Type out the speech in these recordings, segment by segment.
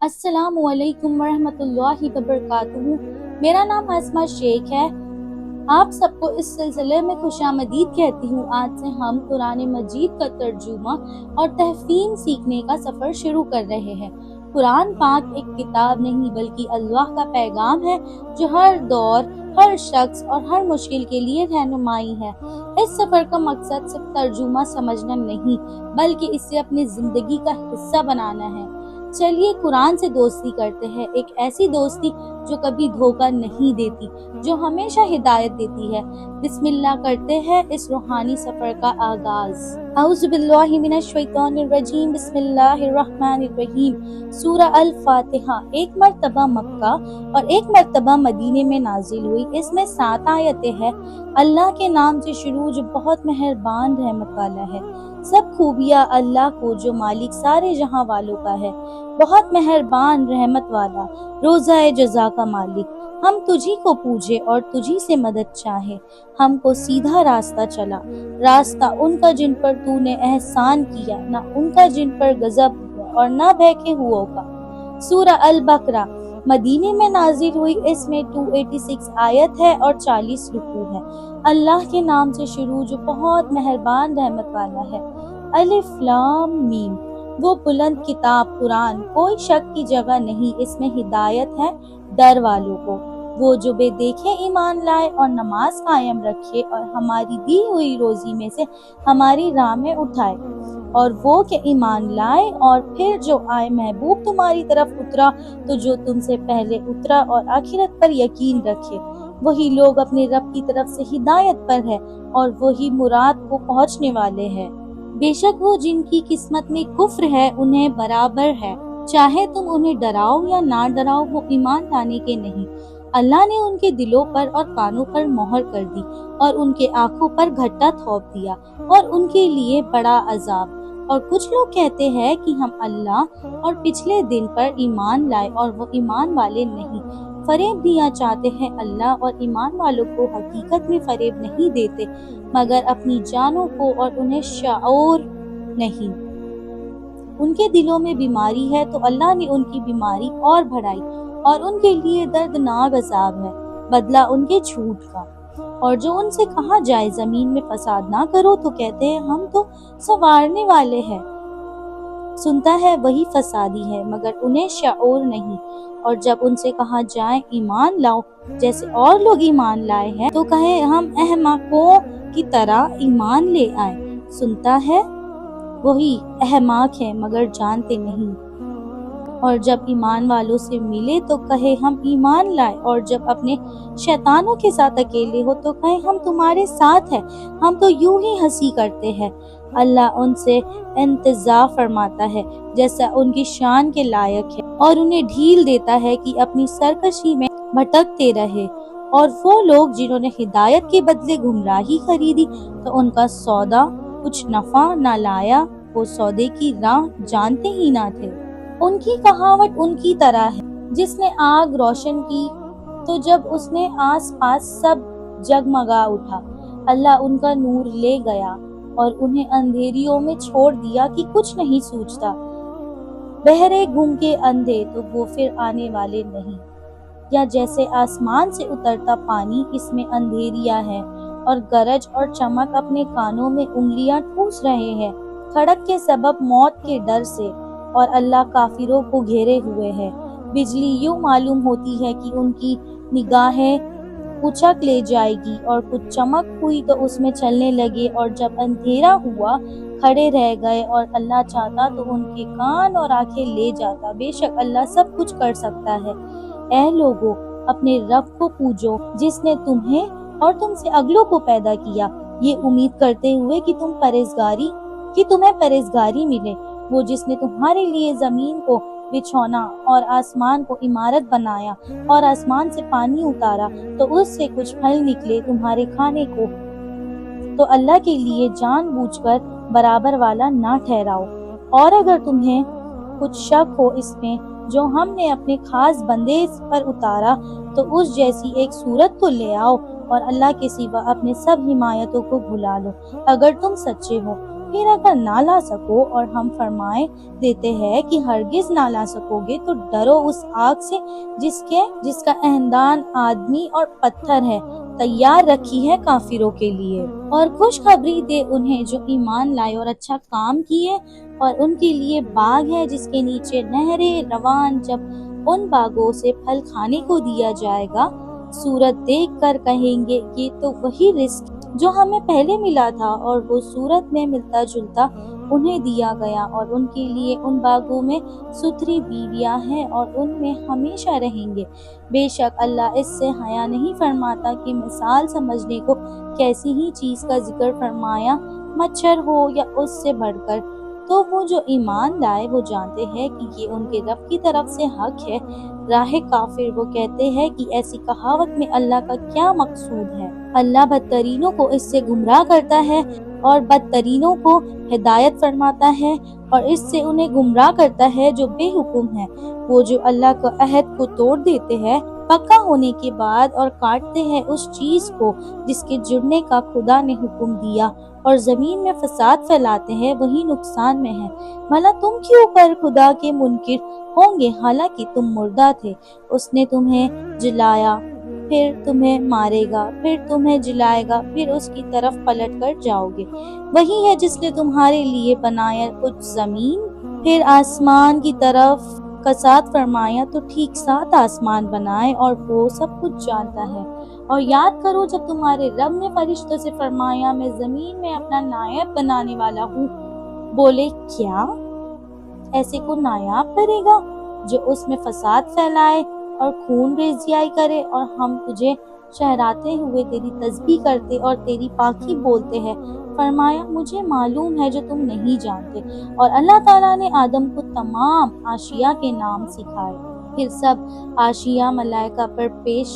السلام علیکم ورحمۃ اللہ وبرکاتہ۔ میرا نام اسما شیخ ہے۔ آپ سب کو اس سلسلے میں خوش آمدید کہتی ہوں۔ آج سے ہم قرآن مجید کا ترجمہ اور تحفظ سیکھنے کا سفر شروع کر رہے ہیں۔ قرآن پاک ایک کتاب نہیں بلکہ اللہ کا پیغام ہے جو ہر دور، ہر شخص اور ہر مشکل کے لیے رہنمائی ہے۔ اس سفر کا مقصد صرف ترجمہ سمجھنا نہیں بلکہ اسے اپنی زندگی کا حصہ بنانا ہے۔ چلیے قرآن سے دوستی کرتے ہیں، ایک ایسی دوستی جو کبھی دھوکہ نہیں دیتی، جو ہمیشہ ہدایت دیتی ہے۔ بسم اللہ کرتے ہیں اس روحانی سفر کا آغاز۔ اعوذ باللہ من الشیطان الرجیم، بسم اللہ الرحمن الرحیم۔ سورہ الفاتحہ ایک مرتبہ مکہ اور ایک مرتبہ مدینے میں نازل ہوئی۔ اس میں 7 آیتیں ہیں۔ اللہ کے نام سے شروع جو بہت مہربان رحمت والا ہے۔ سب خوبیاں اللہ کو جو مالک سارے جہاں والوں کا ہے، بہت مہربان رحمت والا، روزہ جزا کا مالک۔ ہم تجھی کو پوجے اور تجھی سے مدد چاہے، ہم کو سیدھا راستہ چلا، راستہ ان کا جن پر تو نے احسان کیا، نہ ان کا جن پر غضب ہوا اور نہ بہکے ہوئوں کا۔ سورہ البقرہ مدینے میں نازل ہوئی۔ اس میں 286 آیت ہے اور 40 رکوع ہے۔ اللہ کے نام سے شروع جو بہت مہربان رحمت والا ہے۔ الف لام میم، وہ بلند کتاب قرآن، کوئی شک کی جگہ نہیں، اس میں ہدایت ہے ڈر والوں کو، وہ جو بے دیکھے ایمان لائے اور نماز قائم رکھے اور ہماری دی ہوئی روزی میں سے ہماری راہ میں اٹھائے، اور وہ کہ ایمان لائے اور پھر جو آئے محبوب تمہاری طرف اترا تو جو تم سے پہلے اترا اور آخرت پر یقین رکھے، وہی لوگ اپنے رب کی طرف سے ہدایت پر ہے اور وہی مراد کو پہنچنے والے ہیں۔ بے شک وہ جن کی قسمت میں کفر ہے انہیں برابر ہے، چاہے تم انہیں ڈراؤ یا نہ ڈراؤ، وہ ایمان لانے کے نہیں۔ اللہ نے ان کے دلوں پر اور کانوں پر مہر کر دی اور ان کے آنکھوں پر گھٹا تھوپ دیا اور ان کے لیے بڑا عذاب۔ اور کچھ لوگ کہتے ہیں کہ ہم اللہ اور پچھلے دن پر ایمان لائے اور وہ ایمان والے نہیں۔ فریب دیا چاہتے ہیں اللہ اور ایمان والوں کو حقیقت میں فریب نہیں دیتے مگر اپنی جانوں کو، اور انہیں شعور نہیں۔ ان کے دلوں میں بیماری ہے تو اللہ نے ان کی بیماری اور بڑھائی اور ان کے لیے دردناک عذاب ہے، بدلہ ان کے جھوٹ کا۔ اور جو ان سے کہا جائے زمین میں فساد نہ کرو تو کہتے ہیں ہم تو سنوارنے والے ہیں۔ سنتا ہے وہی فسادی ہے مگر انہیں شعور نہیں۔ اور جب ان سے کہا جائے ایمان لاؤ جیسے اور لوگ ایمان لائے ہیں تو کہیں ہم احمقوں کی طرح ایمان لے آئے۔ سنتا ہے وہی احمق ہے مگر جانتے نہیں۔ اور جب ایمان والوں سے ملے تو کہے ہم ایمان لائے، اور جب اپنے شیطانوں کے ساتھ اکیلے ہو تو کہے ہم تمہارے ساتھ ہیں، ہم تو یوں ہی ہنسی کرتے ہیں۔ اللہ ان سے انتظار فرماتا ہے جیسا ان کی شان کے لائق ہے، اور انہیں ڈھیل دیتا ہے کہ اپنی سرکشی میں بھٹکتے رہے۔ اور وہ لوگ جنہوں نے ہدایت کے بدلے گمراہی خریدی تو ان کا سودا کچھ نفع نہ لایا، وہ سودے کی راہ جانتے ہی نہ تھے۔ ان کی کہاوت ان کی طرح ہے، جس نے آگ روشن کی تو جب اس نے آس پاس سب جگمگا اٹھا، اللہ ان کا نور لے گیا اور انہیں اندھیریوں میں چھوڑ دیا کہ کچھ نہیں سوچتا۔ بہرے گونگے اندھے تو وہ پھر آنے والے نہیں، یا جیسے آسمان سے اترتا پانی، اس میں اندھیریاں ہیں اور گرج اور چمک اپنے کانوں میں انگلیاں ٹھوس رہے ہیں، کھڑک کے سبب موت کے ڈر سے، اور اللہ کافروں کو گھیرے ہوئے ہے۔ بجلی یوں معلوم ہوتی ہے کہ ان کی نگاہیں اچک لے جائے گی، اور کچھ چمک ہوئی تو اس میں چلنے لگے، اور جب اندھیرا ہوا کھڑے رہ گئے، اور اللہ چاہتا تو ان کے کان اور آنکھیں لے جاتا۔ بے شک اللہ سب کچھ کر سکتا ہے۔ اے لوگو اپنے رب کو پوجو جس نے تمہیں اور تم سے اگلوں کو پیدا کیا، یہ امید کرتے ہوئے کہ تمہیں پرہیزگاری ملے، وہ جس نے تمہارے لیے زمین کو بچھونا اور آسمان کو عمارت بنایا اور آسمان سے پانی اتارا تو اس سے کچھ پھل نکلے تمہارے کھانے کو، تو اللہ کے لیے جان بوجھ کر برابر والا نہ ٹھہراؤ۔ اور اگر تمہیں کچھ شک ہو اس میں جو ہم نے اپنے خاص بندے پر اتارا تو اس جیسی ایک صورت تو لے آؤ، اور اللہ کے سوا اپنے سب حمایتوں کو بھلا لو۔ اگر تم سچے ہو پھر اگر نہ لا سکو اور ہم فرمائے دیتے ہیں کہ ہرگز نہ لا سکو گے تو ڈرو اس آگ سے جس کا ایندھن آدمی اور پتھر ہے، تیار رکھی ہے کافروں کے لیے۔ اور خوشخبری دے انہیں جو ایمان لائے اور اچھا کام کیے، اور ان کے لیے باغ ہے جس کے نیچے نہریں روان، جب ان باغوں سے پھل کھانے کو دیا جائے گا، صورت دیکھ کر کہیں گے یہ تو وہی رزق جو ہمیں پہلے ملا تھا، اور وہ صورت میں ملتا جلتا انہیں دیا گیا، اور ان کے لیے ان باغوں میں ستھری بیویاں ہیں اور ان میں ہمیشہ رہیں گے۔ بے شک اللہ اس سے حیا نہیں فرماتا کہ مثال سمجھنے کو کیسی ہی چیز کا ذکر فرمایا، مچھر ہو یا اس سے بڑھ کر۔ تو وہ جو ایمان لائے وہ جانتے ہیں کہ یہ ان کے رب کی طرف سے حق ہے۔ راہ کافر وہ کہتے ہیں کہ ایسی کہاوت میں اللہ کا کیا مقصود ہے؟ اللہ بدترینوں کو اس سے گمراہ کرتا ہے اور بدترینوں کو ہدایت فرماتا ہے، اور اس سے انہیں گمراہ کرتا ہے جو بے حکم ہے۔ وہ جو اللہ کا عہد کو توڑ دیتے ہیں پکا ہونے کے بعد، اور کاٹتے ہیں اس چیز کو جس کے جڑنے کا خدا نے حکم دیا، اور زمین میں فساد پھیلاتے ہیں، وہی نقصان میں ہے۔ بھلا تم کیوں کر خدا کے منکر ہوں گے حالانکہ تم مردہ تھے؟ اس نے تمہیں جلایا، پھر تمہیں مارے گا، پھر تمہیں جلائے گا، پھر اس کی طرف پلٹ کر جاؤ گے۔ وہی ہے جس نے تمہارے لیے بنایا کچھ زمین، پھر آسمان کی طرف کساد فرمایا تو ٹھیک 7 آسمان بنائے، اور وہ سب کچھ جانتا ہے۔ اور یاد کرو جب تمہارے رب نے فرشتوں سے فرمایا میں زمین میں اپنا نائب بنانے والا ہوں، بولے کیا ایسے کو نایاب کرے گا جو اس میں فساد پھیلائے اور خون ریزیائی کرے؟ اور ہم تجھے شہراتے ہوئے تیری تسبیح کرتے اور تیری پاکی بولتے ہیں۔ فرمایا مجھے معلوم ہے جو تم نہیں جانتے۔ اور اللہ تعالیٰ نے آدم کو تمام اشیاء کے نام سکھائے۔ پھر سب اشیاء ملائکہ پر پیش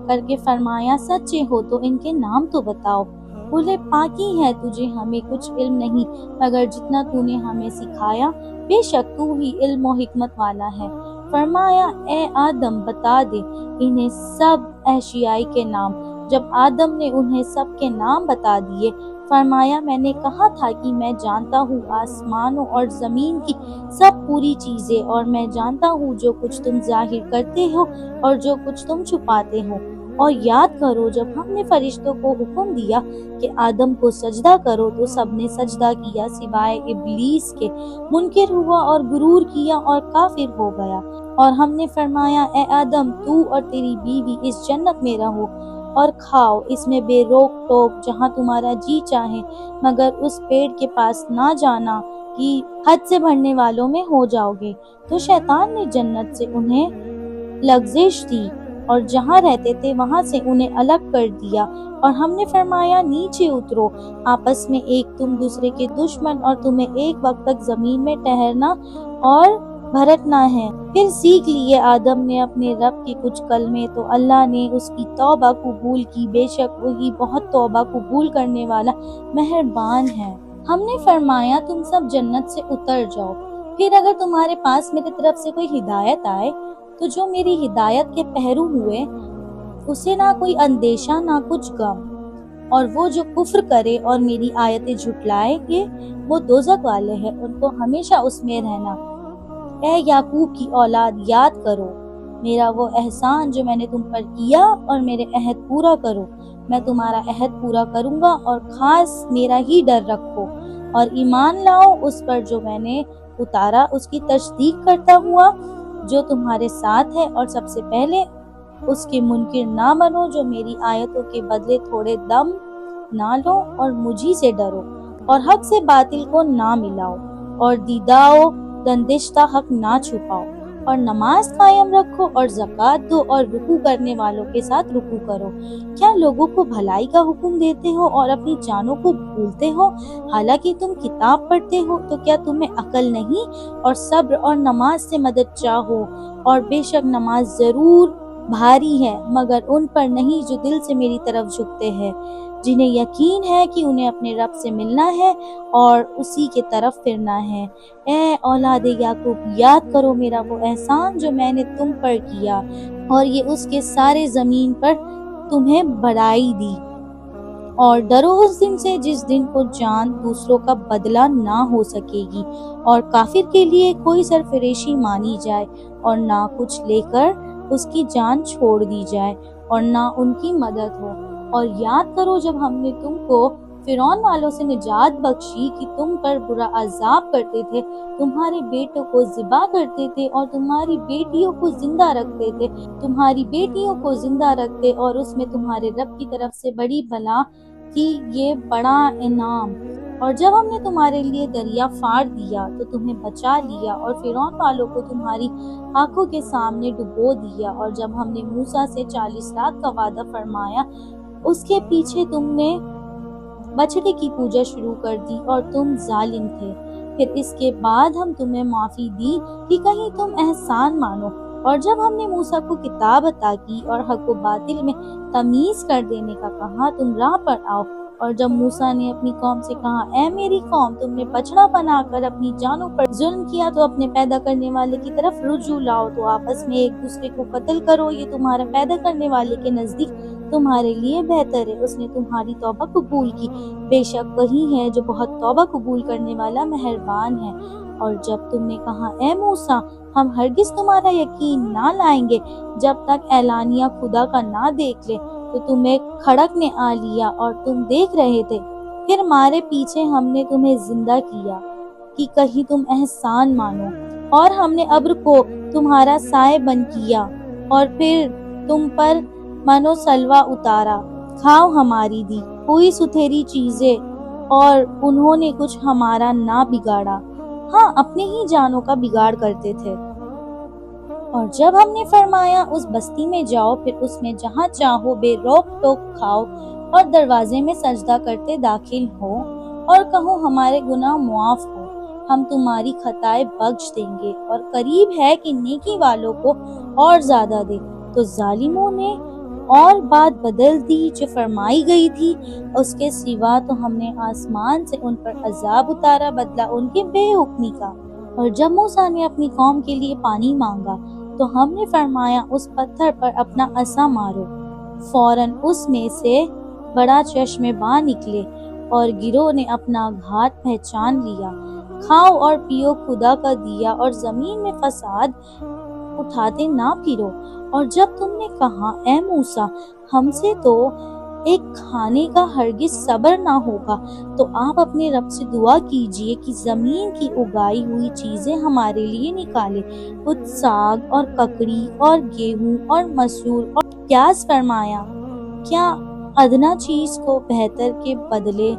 کر کے فرمایا سچے ہو تو ان کے نام تو بتاؤ۔ بولے پاکی ہے تجھے، ہمیں کچھ علم نہیں مگر جتنا تو نے ہمیں سکھایا، بے شک تو ہی علم و حکمت والا ہے۔ فرمایا اے آدم بتا دے انہیں سب اشیاء کے نام۔ جب آدم نے انہیں سب کے نام بتا دیے، فرمایا میں نے کہا تھا کہ میں جانتا ہوں آسمانوں اور زمین کی سب پوری چیزیں، اور میں جانتا ہوں جو کچھ تم ظاہر کرتے ہو اور جو کچھ تم چھپاتے ہو۔ اور یاد کرو جب ہم نے فرشتوں کو حکم دیا کہ آدم کو سجدہ کرو تو سب نے سجدہ کیا سوائے ابلیس کے، منکر ہوا اور غرور کیا اور کافر ہو گیا۔ اور ہم نے فرمایا اے آدم تو اور تیری بیوی اس جنت میں رہو اور کھاؤ اس میں بے روک ٹوک جہاں تمہارا جی چاہے، مگر اس پیڑ کے پاس نہ جانا کہ حد سے بڑھنے والوں میں ہو جاؤ گے۔ تو شیطان نے جنت سے انہیں لغزش دی اور جہاں رہتے تھے وہاں سے انہیں الگ کر دیا، اور ہم نے فرمایا نیچے اترو، آپس میں ایک تم دوسرے کے دشمن، اور تمہیں ایک وقت تک زمین میں ٹہرنا اور بھٹکنا ہے۔ پھر سیکھ لیے آدم نے اپنے رب کے کچھ کلمے تو اللہ نے اس کی توبہ قبول کی، بے شک وہی بہت توبہ قبول کرنے والا مہربان ہے۔ ہم نے فرمایا تم سب جنت سے اتر جاؤ، پھر اگر تمہارے پاس میری طرف سے کوئی ہدایت آئے تو جو میری ہدایت کے پہرو ہوئے اسے نہ کوئی اندیشہ نہ کچھ غم، اور وہ جو کفر کرے اور میری آیتیں جھٹلائے گے وہ دوزخ والے ہیں، ان کو ہمیشہ اس میں رہنا۔ اے یعقوب کی اولاد یاد کرو میرا وہ احسان جو میں نے تم پر کیا، اور میرے عہد پورا کرو، میں تمہارا عہد پورا کروں گا، اور خاص میرا ہی ڈر رکھو، اور ایمان لاؤ اس پر جو میں نے اتارا، اس کی تصدیق کرتا ہوا جو تمہارے ساتھ ہے، اور سب سے پہلے اس کے منکر نہ بنو جو میری آیتوں کے بدلے تھوڑے دم نہ لو، اور مجھی سے ڈرو، اور حق سے باطل کو نہ ملاؤ، اور دیداؤ گندشتہ حق نہ چھپاؤ، اور نماز قائم رکھو، اور زکوٰۃ دو، اور رکوع کرنے والوں کے ساتھ رکوع کرو۔ کیا لوگوں کو بھلائی کا حکم دیتے ہو اور اپنی جانوں کو بھولتے ہو؟ حالانکہ تم کتاب پڑھتے ہو تو کیا تمہیں عقل نہیں؟ اور صبر اور نماز سے مدد چاہو، اور بے شک نماز ضرور بھاری ہے مگر ان پر نہیں جو دل سے میری طرف جھکتے ہیں، جنہیں یقین ہے کہ انہیں اپنے رب سے ملنا ہے اور اسی کے طرف پھرنا ہے۔ اے اولاد یعقوب یاد کرو میرا وہ احسان جو میں نے تم پر کیا، اور یہ اس کے سارے زمین پر تمہیں بڑائی دی۔ اور ڈرو اس دن سے جس دن کو جان دوسروں کا بدلہ نہ ہو سکے گی، اور کافر کے لیے کوئی سرفریشی مانی جائے، اور نہ کچھ لے کر اس کی جان چھوڑ دی جائے، اور نہ ان کی مدد ہو۔ اور یاد کرو جب ہم نے تم کو فرعون والوں سے نجات بخشی کہ تم پر برا عذاب کرتے تھے، تمہارے بیٹوں کو ذبح کرتے تھے اور تمہاری بیٹیوں کو زندہ رکھتے اور اس میں تمہارے رب کی طرف سے بڑی بلا کی یہ بڑا انعام۔ اور جب ہم نے تمہارے لیے دریا پھاڑ دیا تو تمہیں بچا لیا اور فرعون والوں کو تمہاری آنکھوں کے سامنے ڈبو دیا۔ اور جب ہم نے موسیٰ سے 40 رات کا وعدہ فرمایا، اس کے پیچھے تم نے بچڑے کی پوجا شروع کر دی اور تم ظالم تھے۔ پھر اس کے بعد ہم تمہیں معافی دی کہ کہیں تم احسان مانو۔ اور جب ہم نے موسیٰ کو کتاب عطا کی اور حق و باطل میں تمیز کر دینے کا کہا، تم راہ پر آؤ۔ اور جب موسیٰ نے اپنی قوم سے کہا، اے میری قوم، تم نے بچڑا بنا کر اپنی جانوں پر ظلم کیا، تو اپنے پیدا کرنے والے کی طرف رجوع لاؤ، تو آپس میں ایک دوسرے کو قتل کرو، یہ تمہارا پیدا کرنے والے کے نزدیک تمہارے لیے بہتر ہے۔ اس نے تمہاری توبہ قبول کی، بے شک وہی ہے جو بہت توبہ قبول کرنے والا مہربان ہے۔ اور جب تم نے کہا، اے موسیٰ، ہم ہرگز تمہارا یقین نہ لائیں گے جب تک اعلانیہ خدا کا نہ دیکھ لیں، تو تمہیں کھڑک نے آ لیا اور تم دیکھ رہے تھے۔ پھر مارے پیچھے ہم نے تمہیں زندہ کیا کہ کہیں تم احسان مانو، اور ہم نے ابر کو تمہارا سائے بن کیا، اور پھر تم پر من و سلوہ اتارا، کھاؤ ہماری دی ہوئی ستھری چیزیں، اور انہوں نے کچھ ہمارا نہ بگاڑا، ہاں اپنے ہی جانوں کا بگاڑ کرتے تھے۔ اور جب ہم نے فرمایا اس بستی میں جاؤ، پھر اس میں جہاں چاہو بے روک ٹوک کھاؤ، اور دروازے میں سجدہ کرتے داخل ہو، اور کہو ہمارے گناہ معاف ہو، ہم تمہاری خطائیں بخش دیں گے، اور قریب ہے کہ نیکی والوں کو اور زیادہ دے۔ تو ظالموں نے اور بات بدل دی جو فرمائی گئی تھی، اس کے سوا تو ہم نے آسمان سے ان پر عذاب اتارا، بدلہ ان کی بے حکمی کا۔ اور جب موسیٰ نے اپنی قوم کے لیے پانی مانگا، تو ہم نے فرمایا اس پتھر پر اپنا عصا مارو، فوراً اس میں سے بڑا چشمے باں نکلے، اور گروہ نے اپنا گھاٹ پہچان لیا۔ کھاؤ اور پیو خدا کا دیا، اور زمین میں فساد اٹھاتے نہ پھرو۔ اور جب تم نے کہا، اے موسیٰ، ہم سے تو ایک کھانے کا ہرگز صبر نہ ہوگا، تو آپ اپنے رب سے دعا کیجئے کہ زمین کی اگائی ہوئی چیزیں ہمارے لیے نکالے، کچھ ساگ اور ککڑی اور گیہوں اور مسور اور پیاز۔ فرمایا، کیا ادنا چیز کو بہتر کے بدلے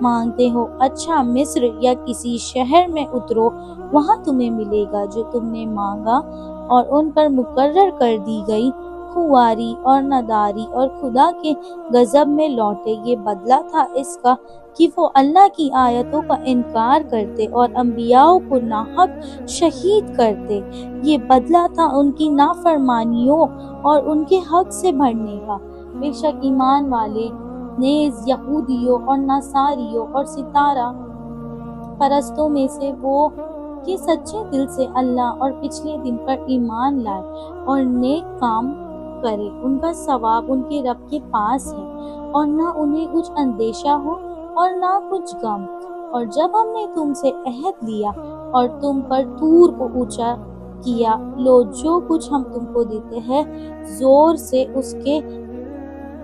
مانگتے ہو؟ اچھا، مصر یا کسی شہر میں اترو، وہاں تمہیں ملے گا جو تم نے مانگا۔ اور ان پر مقرر کر دی گئی خواری اور نداری، اور خدا کے غضب میں لوٹے۔ یہ بدلہ تھا اس کا کہ وہ اللہ کی آیتوں کا انکار کرتے اور انبیاء کو ناحق شہید کرتے۔ یہ بدلہ تھا ان کی نافرمانیوں اور ان کے حق سے بھرنے کا۔ بے شک ایمان والے نیز یہودیوں اور نصاریوں اور ستارہ پرستوں میں سے وہ کہ سچے دل سے اللہ اور پچھلے دن پر ایمان لائے اور نیک کام کرے، ان کا ثواب ان کے رب کے پاس ہے، اور نہ انہیں کچھ اندیشہ ہو اور نہ کچھ غم۔ اور جب ہم نے تم سے عہد لیا اور تم پر طور کو اونچا کیا، لو جو کچھ ہم تم کو دیتے ہیں زور سے اس کے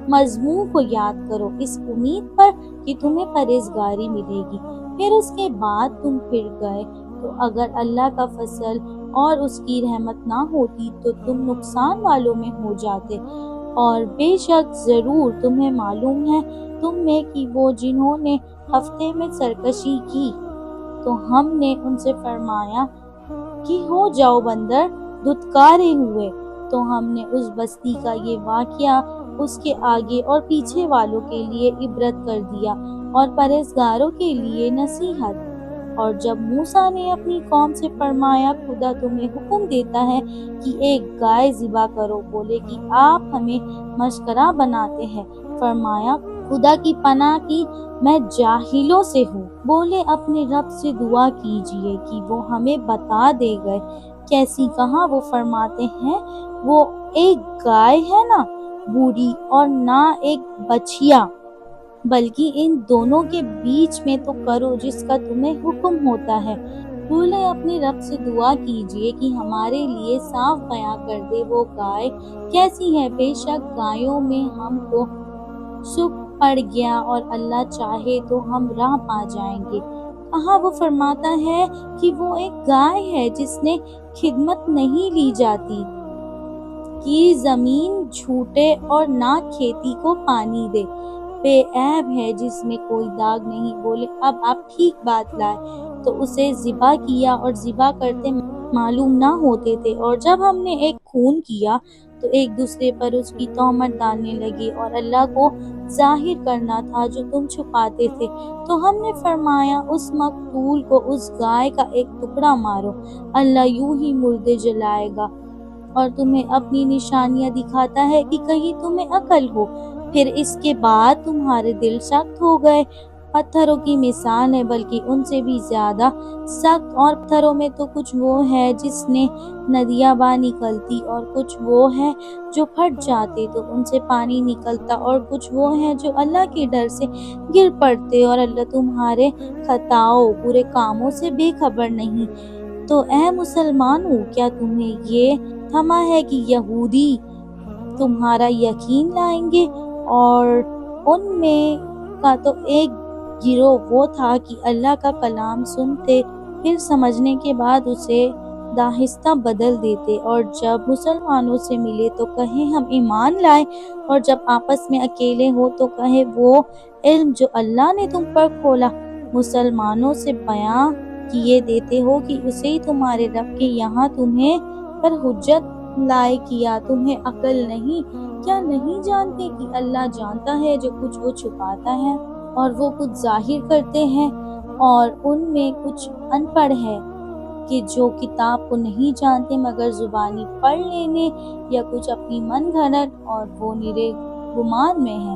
مضمون کو یاد کرو، اس امید پر کہ تمہیں پرہیزگاری ملے گی۔ پھر اس کے بعد تم پھر گئے، تو اگر اللہ کا فضل اور اس کی رحمت نہ ہوتی تو تم نقصان والوں میں ہو جاتے۔ اور بے شک ضرور تمہیں معلوم ہے تم میں کہ وہ جنہوں نے ہفتے میں سرکشی کی، تو ہم نے ان سے فرمایا کہ ہو جاؤ بندر دھتکارے ہوئے، تو ہم نے اس بستی کا یہ واقعہ اس کے آگے اور پیچھے والوں کے لیے عبرت کر دیا اور پرہیزگاروں کے لیے نصیحت۔ اور جب موسیٰ نے اپنی قوم سے فرمایا، خدا تمہیں حکم دیتا ہے کہ ایک گائے ذبح کرو، بولے کہ آپ ہمیں مسخرہ بناتے ہیں۔ فرمایا، خدا کی پناہ کی میں جاہلوں سے ہوں۔ بولے، اپنے رب سے دعا کیجئے کہ وہ ہمیں بتا دے گئے کیسی۔ کہاں وہ فرماتے ہیں، وہ ایک گائے ہے نہ بوڑھی اور نہ ایک بچھیا، بلکہ ان دونوں کے بیچ میں تو کرو جس کا تمہیں حکم ہوتا ہے۔ بولے اپنے رب سے دعا کیجئے کہ ہمارے لیے صاف بیاں کر دے وہ گائے کیسی ہے، بے شک گایوں میں ہم کو سکھ پڑ گیا اور اللہ چاہے تو ہم راہ پا جائیں گے۔ کہاں وہ فرماتا ہے کہ وہ ایک گائے ہے جس نے خدمت نہیں لی جاتی، کہ زمین جھوٹے اور نہ کھیتی کو پانی دے، بے عیب ہے جس میں کوئی داغ نہیں۔ بولے اب آپ ٹھیک بات لائے تو اسے ذبح کیا، اور ذبح کرتے معلوم نہ ہوتے تھے، اور جب ہم نے ایک خون کیا تو ایک دوسرے پر اس کی تہمت ڈالنے لگے، اور اللہ کو ظاہر کرنا تھا جو تم چھپاتے تھے۔ تو ہم نے فرمایا اس مقتول کو اس گائے کا ایک ٹکڑا مارو، اللہ یوں ہی مردے جلائے گا اور تمہیں اپنی نشانیاں دکھاتا ہے کہ کہیں تمہیں عقل ہو۔ پھر اس کے بعد تمہارے دل سخت ہو گئے، پتھروں کی مثال ہے بلکہ ان سے بھی زیادہ سخت، اور پتھروں میں تو کچھ وہ ہے جس نے ندیاں باہر نکلتی، اور کچھ وہ ہے جو پھٹ جاتے تو ان سے پانی نکلتا، اور کچھ وہ ہے جو اللہ کے ڈر سے گر پڑتے، اور اللہ تمہارے خطاؤں برے کاموں سے بے خبر نہیں۔ تو اے مسلمانوں، کیا تمہیں یہ تھما ہے کہ یہودی تمہارا یقین لائیں گے؟ اور ان میں کا تو ایک گروہ وہ تھا کہ اللہ کا کلام سنتے، پھر سمجھنے کے بعد اسے داہستہ بدل دیتے، اور جب مسلمانوں سے ملے تو کہیں ہم ایمان لائے، اور جب آپس میں اکیلے ہو تو کہے وہ علم جو اللہ نے تم پر کھولا۔ مسلمانوں سے بیان کیے دیتے ہو کہ اسے ہی تمہارے رب کے یہاں تمہیں پر حجت لائے کیا، تمہیں عقل نہیں؟ کیا نہیں جانتے کہ اللہ جانتا ہے جو کچھ وہ چھپاتا ہے اور وہ کچھ ظاہر کرتے ہیں؟ اور ان میں کچھ ان پڑھ ہے کہ جو کتاب کو نہیں جانتے مگر زبانی پڑھ لینے، یا کچھ اپنی من گھڑت اور وہ نرے گمان میں ہے۔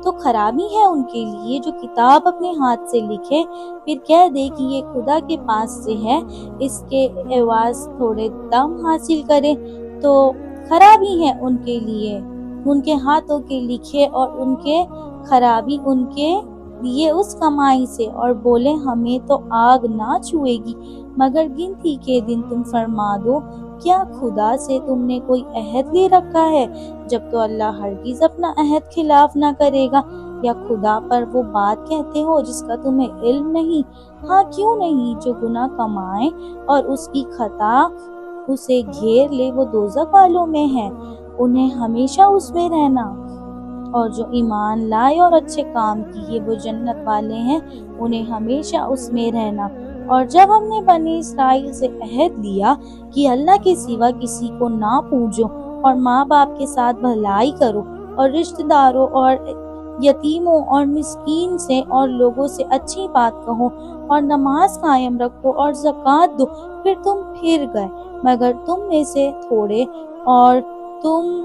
تو خرابی ہے ان کے لیے جو کتاب اپنے ہاتھ سے لکھے، پھر کہہ دے کہ یہ خدا کے پاس سے ہے، اس کے عوض تھوڑے دم حاصل کرے، تو خرابی ہے ان کے لیے ان کے ہاتھوں کے لکھے، اور ان کے خرابی ان کے لیے اس کمائی سے۔ اور بولے ہمیں تو آگ نہ چھوئے گی مگر گنتی کے دن تم فرما دو، کیا خدا سے تم نے کوئی عہد لے رکھا ہے؟ جب تو اللہ ہرگز اپنا عہد خلاف نہ کرے گا۔ یا خدا پر وہ بات کہتے ہو جس کا تمہیں علم نہیں؟ ہاں کیوں نہیں، جو گناہ کمائے اور اس کی خطا اسے گھیر لے وہ دوزخ والوں میں ہے، انہیں ہمیشہ اس میں رہنا، اور جو ایمان لائے اور اچھے کام کیے وہ جنت والے ہیں، انہیں ہمیشہ اس میں رہنا۔ اور جب ہم نے بنی اسرائیل سے عہد لیا کہ اللہ کے سوا کسی کو نہ پوجو، اور ماں باپ کے ساتھ بھلائی کرو، اور رشتہ داروں اور یتیموں اور مسکین سے اور لوگوں سے اچھی بات کہو، اور نماز قائم رکھو اور زکوٰۃ دو، پھر تم پھر گئے مگر تم میں سے تھوڑے، اور تم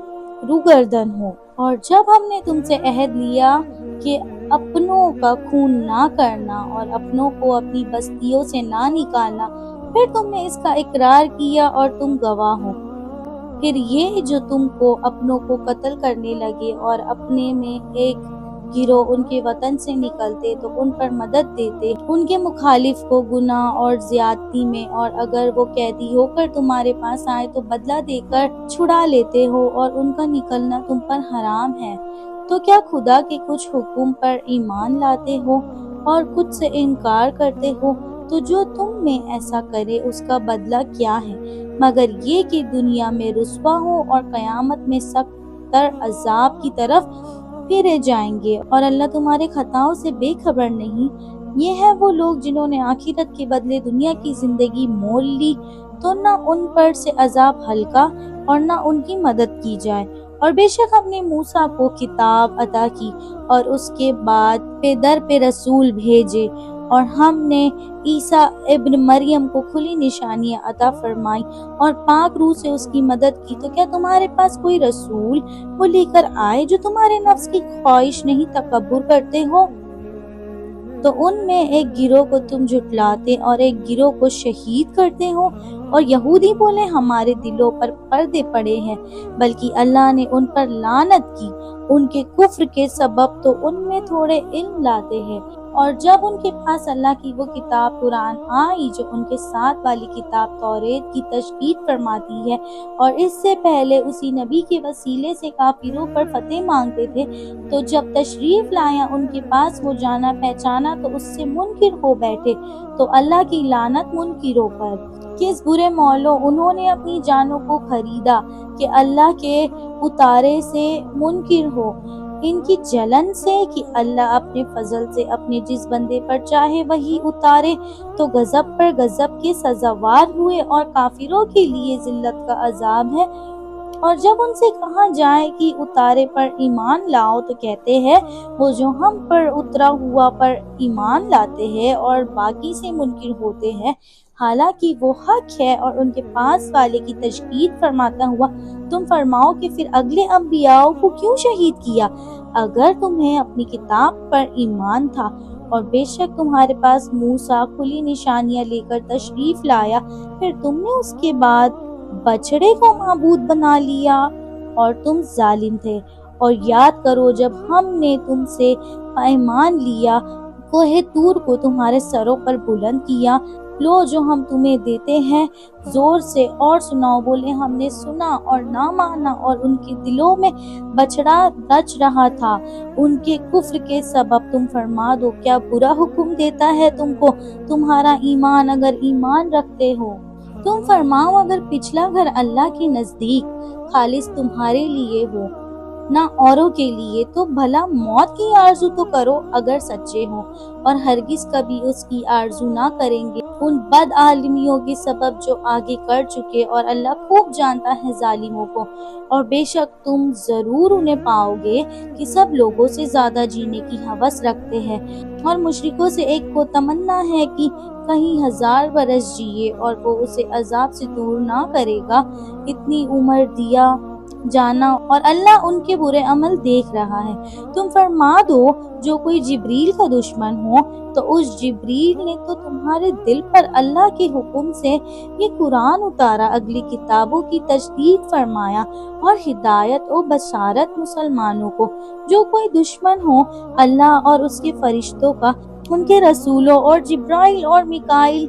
روگردن ہو۔ اور جب ہم نے تم سے عہد لیا کہ اپنوں کا خون نہ کرنا اور اپنوں کو اپنی بستیوں سے نہ نکالنا، پھر تم نے اس کا اقرار کیا اور تم گواہ ہو۔ پھر یہ جو تم کو اپنوں کو قتل کرنے لگے، اور اپنے میں ایک گروہ ان کے وطن سے نکلتے تو ان پر مدد دیتے ان کے مخالف کو گناہ اور زیادتی میں، اور اگر وہ قیدی ہو کر تمہارے پاس آئے تو بدلہ دے کر چھڑا لیتے ہو، اور ان کا نکلنا تم پر حرام ہے۔ تو کیا خدا کے کچھ حکم پر ایمان لاتے ہو اور کچھ سے انکار کرتے ہو؟ تو جو تم میں ایسا کرے اس کا بدلہ کیا ہے مگر یہ کہ دنیا میں رسوا ہو اور قیامت میں سخت تر عذاب کی طرف پھیرے جائیں گے، اور اللہ تمہارے خطاؤں سے بے خبر نہیں۔ یہ ہے وہ لوگ جنہوں نے آخرت کے بدلے دنیا کی زندگی مول لی، تو نہ ان پر سے عذاب ہلکا اور نہ ان کی مدد کی جائے۔ اور بے شک ہم نے موسیٰ کو کتاب عطا کی اور اس کے بعد پہ در پہ رسول بھیجے، اور ہم نے عیسیٰ ابن مریم کو کھلی نشانیاں عطا فرمائی اور پاک روح سے اس کی مدد کی۔ تو کیا تمہارے پاس کوئی رسول وہ لے کر آئے جو تمہارے نفس کی خواہش نہیں تکبر کرتے ہو؟ تو ان میں ایک گروہ کو تم جھٹلاتے اور ایک گروہ کو شہید کرتے ہو۔ اور یہودی بولے ہمارے دلوں پر پردے پڑے ہیں، بلکہ اللہ نے ان پر لعنت کی، ان کے کفر کے سبب تو ان میں تھوڑے علم لاتے ہیں۔ اور جب ان کے پاس اللہ کی وہ کتاب قرآن آئی جو ان کے ساتھ والی کتاب توریت کی تشدید فرماتی ہے، اور اس سے پہلے اسی نبی کے وسیلے سے کافروں پر فتح مانگتے تھے، تو جب تشریف لایا ان کے پاس وہ جانا پہچانا تو اس سے منکر ہو بیٹھے۔ تو اللہ کی لعنت منکروں پر۔ کس برے مولوں انہوں نے اپنی جانوں کو خریدا کہ اللہ کے اتارے سے منکر ہو، ان کی جلن سے کہ اللہ اپنے فضل سے اپنے جس بندے پر چاہے وہی اتارے، تو غضب پر غضب کے سزاوار ہوئے، اور کافروں کے لیے ذلت کا عذاب ہے۔ اور جب ان سے کہا جائے کہ اتارے پر ایمان لاؤ تو کہتے ہیں وہ جو ہم پر اترا ہوا پر ایمان لاتے ہیں اور باقی سے منکر ہوتے ہیں، حالانکہ وہ حق ہے اور ان کے پاس والے کی تشدید فرماتا ہوا تم فرماؤ کہ پھر اگلے انبیاء کو کیوں شہید کیا؟ اگر تمہیں اپنی کتاب پر ایمان تھا اور بے شک تمہارے پاس موسیٰ کھلی نشانیاں لے کر تشریف لایا، پھر تم نے اس کے بعد بچڑے کو معبود بنا لیا اور تم ظالم تھے۔ اور یاد کرو جب ہم نے تم سے پیمان لیا، کوہ طور کو تمہارے سروں پر بلند کیا، لو جو ہم تمہیں دیتے ہیں زور سے اور سناؤ، بولے ہم نے سنا اور نہ مانا، اور ان کے دلوں میں بچڑا رچ رہا تھا ان کے کفر کے سبب۔ تم فرما دو کیا برا حکم دیتا ہے تم کو تمہارا ایمان اگر ایمان رکھتے ہو؟ تم فرماؤ اگر پچھلا گھر اللہ کے نزدیک خالص تمہارے لیے ہو نہ اوروں کے لیے، تو بھلا موت کی آرزو تو کرو اگر سچے ہو، اور ہرگز کبھی اس کی آرزو نہ کریں گے ان بد عالمیوں کے سبب جو آگے کر چکے، اور اللہ خوب جانتا ہے ظالموں کو۔ اور بے شک تم ضرور انہیں پاؤ گے کہ سب لوگوں سے زیادہ جینے کی ہوس رکھتے ہیں، اور مشرکوں سے ایک کو تمنا ہے کہ کہیں 1000 برس جیے اور وہ اسے عذاب سے دور نہ کرے گا، اتنی عمر دیا جانا، اور اللہ ان کے برے عمل دیکھ رہا ہے۔ تم فرما دو جو کوئی جبریل کا دشمن ہو تو اس جبریل نے تو تمہارے دل پر اللہ کے حکم سے یہ قرآن اتارا، اگلی کتابوں کی تجدید فرمایا اور ہدایت و بشارت مسلمانوں کو۔ جو کوئی دشمن ہو اللہ اور اس کے فرشتوں کا، ان کے رسولوں اور جبرائیل اور میکائیل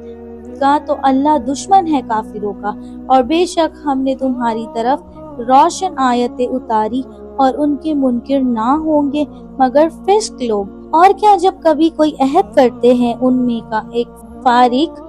کا، تو اللہ دشمن ہے کافروں کا۔ اور بے شک ہم نے تمہاری طرف روشن آیتیں اتاری اور ان کے منکر نہ ہوں گے مگر فسق لوگ۔ اور کیا جب کبھی کوئی عہد کرتے ہیں ان میں کا ایک فارق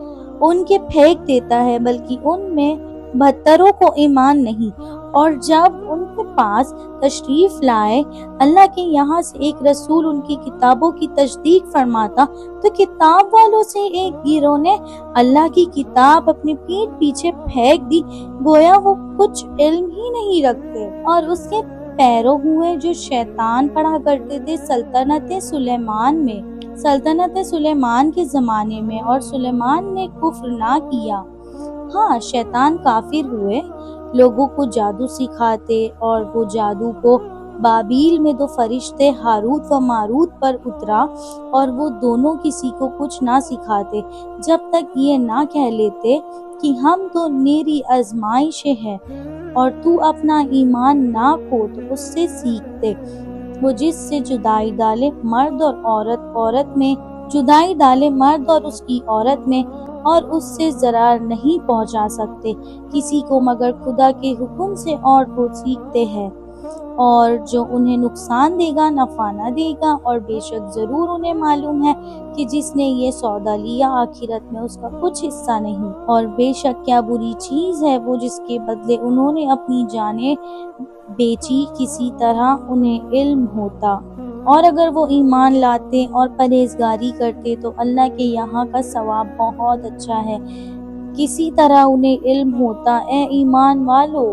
ان کے پھینک دیتا ہے، بلکہ ان میں 72 کو ایمان نہیں۔ اور جب ان کے پاس تشریف لائے اللہ کے یہاں سے ایک رسول ان کی کتابوں کی تصدیق فرماتا، تو کتاب والوں سے ایک گروہ نے اللہ کی کتاب اپنے پیٹھ پیچھے پھینک دی، گویا وہ کچھ علم ہی نہیں رکھتے، اور اس کے پیرو ہوئے جو شیطان پڑھا کرتے تھے سلطنت سلیمان کے زمانے میں، اور سلیمان نے کفر نہ کیا۔ ہاں شیطان کافر ہوئے، لوگوں کو جادو سکھاتے، اور وہ جادو کو بابیل میں 2 فرشتے ہاروت و ماروت پر اترا، اور وہ دونوں کسی کو کچھ نہ سکھاتے جب تک یہ نہ کہہ لیتے کہ ہم تو نیری آزمائشیں ہیں، اور تو اپنا ایمان نہ کھو تو اس سے سیکھتے۔ وہ جس سے جدائی ڈالے مرد اور عورت میں جدائی ڈالے مرد اور اس کی عورت میں، اور اس سے ضرر نہیں پہنچا سکتے کسی کو مگر خدا کے حکم سے، اور وہ سیکھتے ہیں، اور جو انہیں نقصان دے گا نفع نہ دے گا۔ اور بے شک ضرور انہیں معلوم ہے کہ جس نے یہ سودا لیا آخرت میں اس کا کچھ حصہ نہیں، اور بے شک کیا بری چیز ہے وہ جس کے بدلے انہوں نے اپنی جانیں بیچی، کسی طرح انہیں علم ہوتا۔ اور اگر وہ ایمان لاتے اور پرہیزگاری کرتے تو اللہ کے یہاں کا ثواب بہت اچھا ہے، کسی طرح انہیں علم ہوتا۔ اے ایمان والو،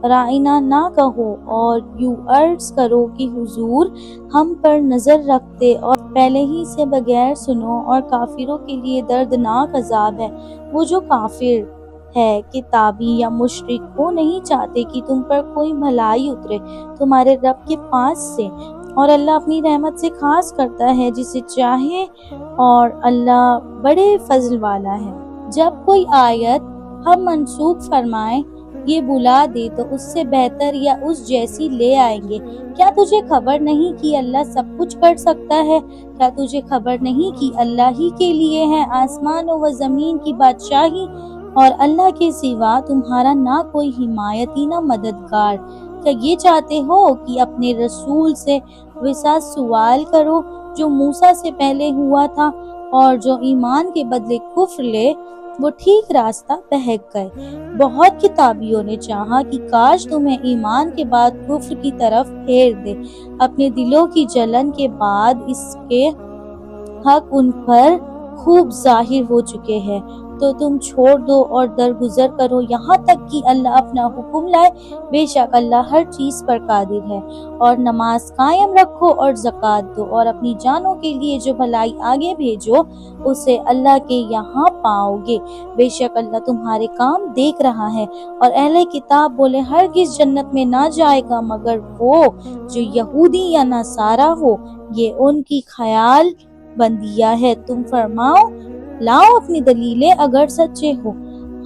رائنا نہ کہو اور یوں عرض کرو کہ حضور ہم پر نظر رکھتے، اور پہلے ہی سے بغیر سنو، اور کافروں کے لیے دردناک عذاب ہے۔ وہ جو کافر ہے کتابی یا مشرک وہ نہیں چاہتے کہ تم پر کوئی بھلائی اترے تمہارے رب کے پاس سے، اور اللہ اپنی رحمت سے خاص کرتا ہے جسے چاہے، اور اللہ بڑے فضل والا ہے۔ جب کوئی آیت ہم منسوخ فرمائیں، یہ بلا دے تو اس سے بہتر یا اس جیسی لے آئیں گے۔ کیا تجھے خبر نہیں کہ اللہ سب کچھ کر سکتا ہے؟ کیا تجھے خبر نہیں کہ اللہ ہی کے لیے ہے آسمانوں و زمین کی بادشاہی، اور اللہ کے سوا تمہارا نہ کوئی حمایتی نہ مددگار؟ کیا یہ چاہتے ہو کہ اپنے رسول سے ویسا سوال کرو جو موسیٰ سے پہلے ہوا تھا، اور جو ایمان کے بدلے کفر لے وہ ٹھیک راستہ بہک گئے۔ بہت کتابیوں نے چاہا کہ کاش تمہیں ایمان کے بعد کفر کی طرف پھیر دے۔ اپنے دلوں کی جلن کے بعد اس کے حق ان پر خوب ظاہر ہو چکے ہیں، تو تم چھوڑ دو اور درگزر کرو یہاں تک کہ اللہ اپنا حکم لائے۔ بے شک اللہ ہر چیز پر قادر ہے۔ اور نماز قائم رکھو اور زکوٰۃ دو، اور اپنی جانوں کے لیے جو بھلائی آگے بھیجو اسے اللہ کے یہاں پاؤ گے۔ بے شک اللہ تمہارے کام دیکھ رہا ہے۔ اور اہل کتاب بولے ہرگز جنت میں نہ جائے گا مگر وہ جو یہودی یا نصارہ ہو، یہ ان کی خیال بندیاں ہے۔ تم فرماؤ لاؤ اپنی دلیلیں اگر سچے ہو۔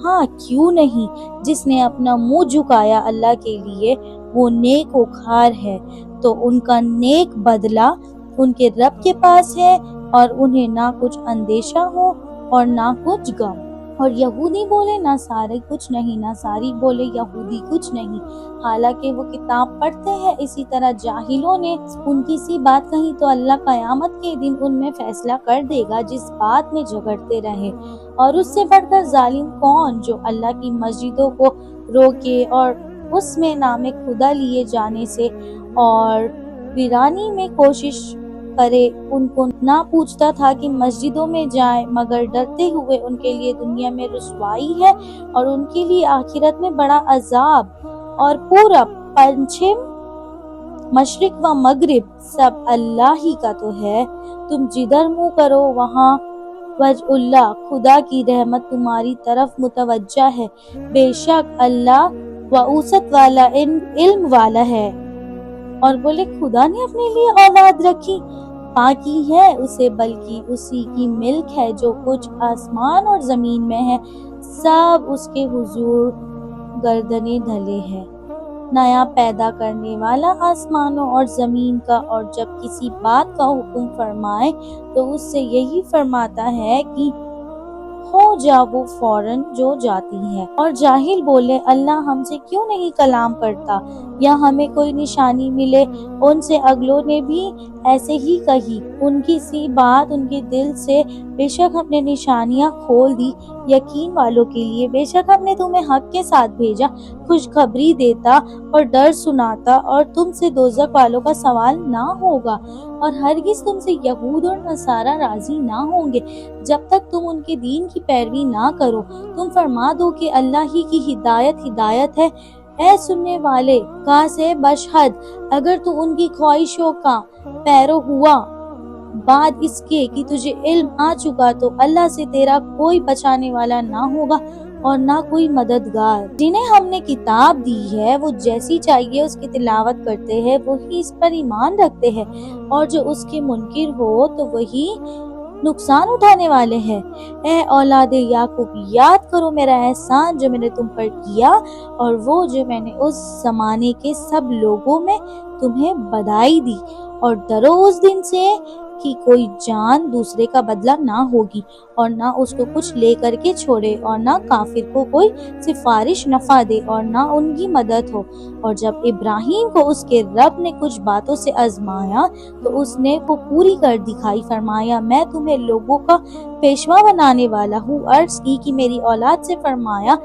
ہاں کیوں نہیں، جس نے اپنا منہ جھکایا اللہ کے لیے وہ نیک وخوار ہے، تو ان کا نیک بدلہ ان کے رب کے پاس ہے، اور انہیں نہ کچھ اندیشہ ہو اور نہ کچھ غم۔ اور یہودی بولے نصاری کچھ نہیں، نصاری بولے یہودی کچھ نہیں، حالانکہ وہ کتاب پڑھتے ہیں۔ اسی طرح جاہلوں نے ان کی سی بات کہی تو اللہ قیامت کے دن ان میں فیصلہ کر دے گا جس بات میں جھگڑتے رہے۔ اور اس سے بڑھ کر ظالم کون، جو اللہ کی مسجدوں کو روکے اور اس میں نام خدا لیے جانے سے اور ویرانی میں کوشش کرے۔ ان کو نہ پوچھتا تھا کہ مسجدوں میں جائیں، مگر ڈرتے ہوئے ان کے لیے دنیا میں رسوائی ہے اور ان کے لیے آخرت میں بڑا عذاب۔ اور پورا پنچم مشرق و مغرب سب اللہ ہی کا تو ہے، تم جدھر منہ کرو وہاں وجہ اللہ، خدا کی رحمت تمہاری طرف متوجہ ہے۔ بے شک اللہ وسعت والا علم والا ہے۔ اور بولے خدا نے اپنے لیے اولاد رکھی، پاکی ہے اسے، بلکہ اسی کی ملک ہے جو کچھ آسمان اور زمین میں ہے، سب اس کے حضور گردنیں دھلے ہے۔ نیا پیدا کرنے والا آسمانوں اور زمین کا، اور جب کسی بات کا حکم فرمائے تو اس سے یہی فرماتا ہے کہ ہو جا، وہ فوراً جو جاتی ہے۔ اور جاہل بولے اللہ ہم سے کیوں نہیں کلام کرتا یا ہمیں کوئی نشانی ملے۔ ان سے اگلوں نے بھی ایسے ہی کہی، ان کی سی بات ان کے دل سے۔ بے شک ہم نے نشانیاں کھول دی یقین والوں کے لیے۔ بے شک ہم نے تمہیں حق کے ساتھ بھیجا، خوشخبری دیتا اور ڈر سناتا، اور تم سے دوزخ والوں کا سوال نہ ہوگا، اور ہرگز تم سے یہود اور نصارہ راضی نہ ہوں گے جب تک تم ان کے دین کی پیروی نہ کرو۔ تم فرما دو کہ اللہ ہی کی ہدایت ہے۔ اے سننے والے کاسے بشہد، اگر تو ان کی خواہشوں کا پیرو ہوا بعد اس کے کہ تجھے علم آ چکا، تو اللہ سے تیرا کوئی بچانے والا نہ ہوگا اور نہ کوئی مددگار۔ جنہیں ہم نے کتاب دی ہے وہ جیسی چاہیے اس کی تلاوت کرتے ہیں، وہی اس پر ایمان رکھتے ہیں، اور جو اس کے منکر ہو تو وہی نقصان اٹھانے والے ہیں۔ اے اولاد یعقوب، یاد کرو میرا احسان جو میں نے تم پر کیا، اور وہ جو میں نے اس زمانے کے سب لوگوں میں تمہیں بدائی دی، اور ڈرو اس دن سے کہ کوئی جان دوسرے کا بدلہ نہ ہوگی، اور نہ اس کو کچھ لے کر کے چھوڑے، اور نہ کافر کو کوئی سفارش نفع دے، اور نہ ان کی مدد ہو۔ اور جب ابراہیم کو اس کے رب نے کچھ باتوں سے آزمایا تو اس نے وہ پوری کر دکھائی۔ فرمایا میں تمہیں لوگوں کا پیشوا بنانے والا ہوں۔ عرض کی کہ میری اولاد سے، فرمایا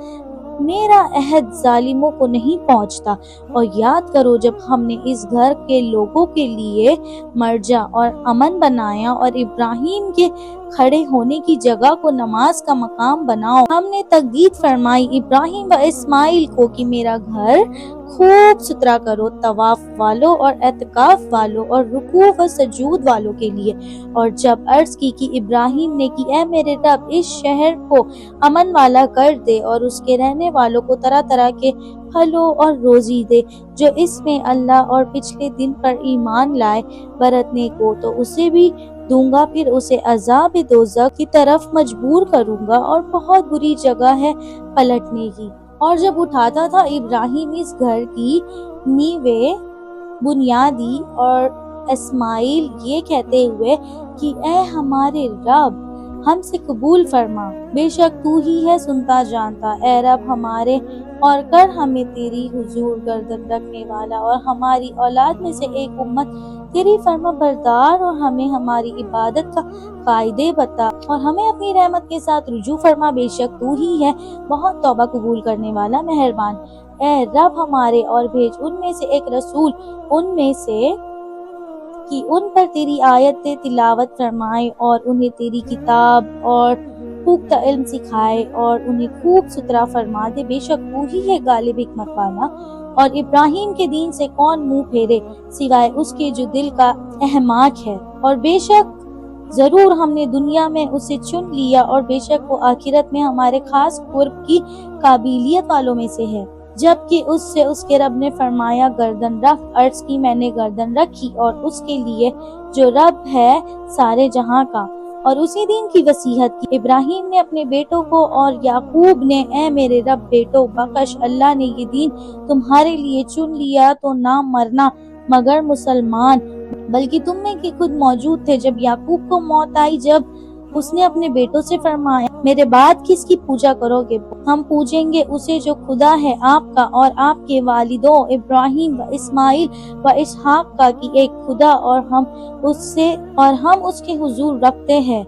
میرا عہد ظالموں کو نہیں پہنچتا۔ اور یاد کرو جب ہم نے اس گھر کے لوگوں کے لیے مرجع اور امن بنایا، اور ابراہیم کے کھڑے ہونے کی جگہ کو نماز کا مقام بناؤ۔ ہم نے تقدید فرمائی ابراہیم و اسماعیل کو کہ میرا گھر خوب ستھرا کرو طواف والوں اور اعتکاف والوں اور رکوع و سجود والوں کے لیے۔ اور جب عرض کی کہ ابراہیم نے کہ اے میرے رب اس شہر کو امن والا کر دے اور اس کے رہنے والوں کو طرح طرح کے پھلوں اور روزی دے جو اس میں اللہ اور پچھلے دن پر ایمان لائے برتنے کو، تو اسے بھی دوں گا، پھر اسے عذاب دوزخ کی طرف مجبور کروں گا اور بہت بری جگہ ہے پلٹنے کی۔ اور جب اٹھاتا تھا ابراہیم اس گھر کی نیویں بنیادی اور اسماعیل یہ کہتے ہوئے کہ اے ہمارے رب ہم سے قبول فرما، بے شک تو ہی ہے سنتا جانتا، اے رب ہمارے اور کر ہمیں تیری حضور گردن رکھنے والا اور ہماری اولاد میں سے ایک امت تیری فرما بردار، اور ہمیں ہماری عبادت کا قاعدے بتا اور ہمیں اپنی رحمت کے ساتھ رجوع فرما، بے شک تو ہی ہے بہت توبہ قبول کرنے والا مہربان۔ اے رب ہمارے اور بھیج ان میں سے ایک رسول ان میں سے کہ ان پر تیری آیتیں تلاوت فرمائے اور انہیں تیری کتاب اور پختہ علم سکھائے اور انہیں خوب ستھرا فرما دے، بے شک تو ہی ہے غالب حکمت والا۔ اور ابراہیم کے دین سے کون منہ پھیرے سوائے اس کے جو دل کا احماق ہے، اور بے شک ضرور ہم نے دنیا میں اسے چن لیا اور بے شک وہ آخرت میں ہمارے خاص قرب کی قابلیت والوں میں سے ہے۔ جبکہ اس سے اس کے رب نے فرمایا گردن رکھ، عرض کی میں نے گردن رکھی، اور اس کے لیے جو رب ہے سارے جہاں کا، اور اسی دین کی وصیت کی۔ ابراہیم نے اپنے بیٹوں کو اور یعقوب نے اے میرے رب بیٹو بخش، اللہ نے یہ دین تمہارے لیے چن لیا تو نہ مرنا مگر مسلمان، بلکہ تم میں کہ خود موجود تھے جب یعقوب کو موت آئی، جب اس نے اپنے بیٹوں سے فرمایا میرے بعد کس کی پوجا کرو گے؟ ہم پوجیں گے اسے جو خدا ہے آپ کا اور آپ کے والدوں ابراہیم و اسماعیل و اسحاق کا کہ ایک خدا، اور ہم اس کے حضور رکھتے ہیں۔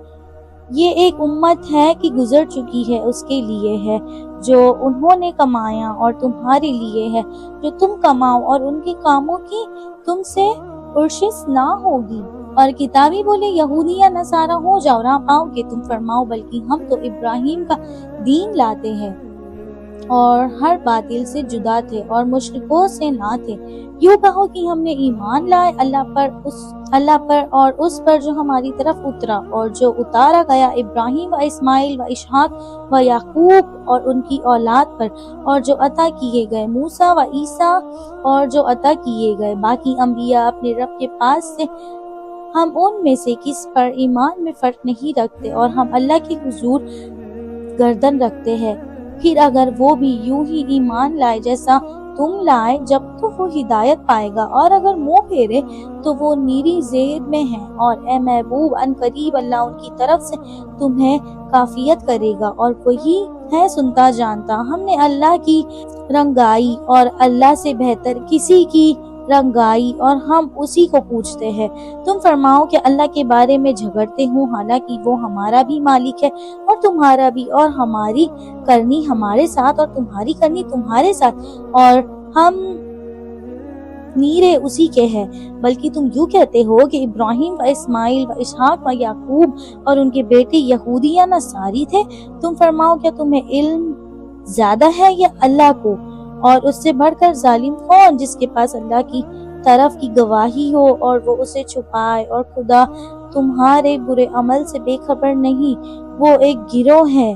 یہ ایک امت ہے کہ گزر چکی ہے، اس کے لیے ہے جو انہوں نے کمایا اور تمہارے لیے ہے جو تم کماؤ، اور ان کے کاموں کی تم سے پرسش نہ ہوگی۔ اور کتابی بولے یہودی یا نصارہ ہو جاؤ راہ پاؤ کہ تم فرماؤ بلکہ ہم تو ابراہیم کا دین لاتے ہیں اور ہر باطل سے جدا تھے اور مشرکوں سے نہ تھے۔ یوں کہو کہ ہم نے ایمان لائے اللہ پر اور اس پر جو ہماری طرف اترا اور جو اتارا گیا ابراہیم و اسماعیل و اسحاق و یعقوب اور ان کی اولاد پر، اور جو عطا کیے گئے موسیٰ و عیسیٰ اور جو عطا کیے گئے باقی انبیاء اپنے رب کے پاس سے۔ ہم ان میں سے کس پر ایمان میں فرق نہیں رکھتے اور ہم اللہ کے حضور گردن رکھتے ہیں۔ پھر اگر وہ بھی یوں ہی ایمان لائے جیسا تم لائے جب تو وہ ہدایت پائے گا، اور اگر منہ پھیرے تو وہ نیری زید میں ہیں۔ اور اے محبوب ان قریب اللہ ان کی طرف سے تمہیں کافیت کرے گا اور وہی ہے سنتا جانتا۔ ہم نے اللہ کی رنگائی اور اللہ سے بہتر کسی کی رنگائی اور ہم اسی کو پوچھتے ہیں۔ تم فرماؤ کہ اللہ کے بارے میں جھگڑتے ہوں حالانکہ وہ ہمارا بھی مالک ہے اور تمہارا بھی، اور ہماری کرنی ہمارے ساتھ اور تمہاری کرنی تمہارے ساتھ، اور ہم نیرے اسی کے ہیں۔ بلکہ تم یوں کہتے ہو کہ ابراہیم و اسماعیل و اسحاق و یعقوب اور ان کے بیٹے یہودی یا نصاری تھے۔ تم فرماؤ کیا تمہیں علم زیادہ ہے یا اللہ کو؟ اور اس سے بڑھ کر ظالم کون جس کے پاس اللہ کی طرف کی گواہی ہو اور وہ اسے چھپائے، اور خدا تمہارے برے عمل سے بے خبر نہیں۔ وہ ایک گروہ ہے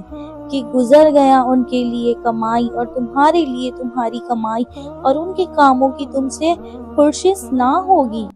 کہ گزر گیا ان کے لیے کمائی اور تمہارے لیے تمہاری کمائی، اور ان کے کاموں کی تم سے پرسش نہ ہوگی۔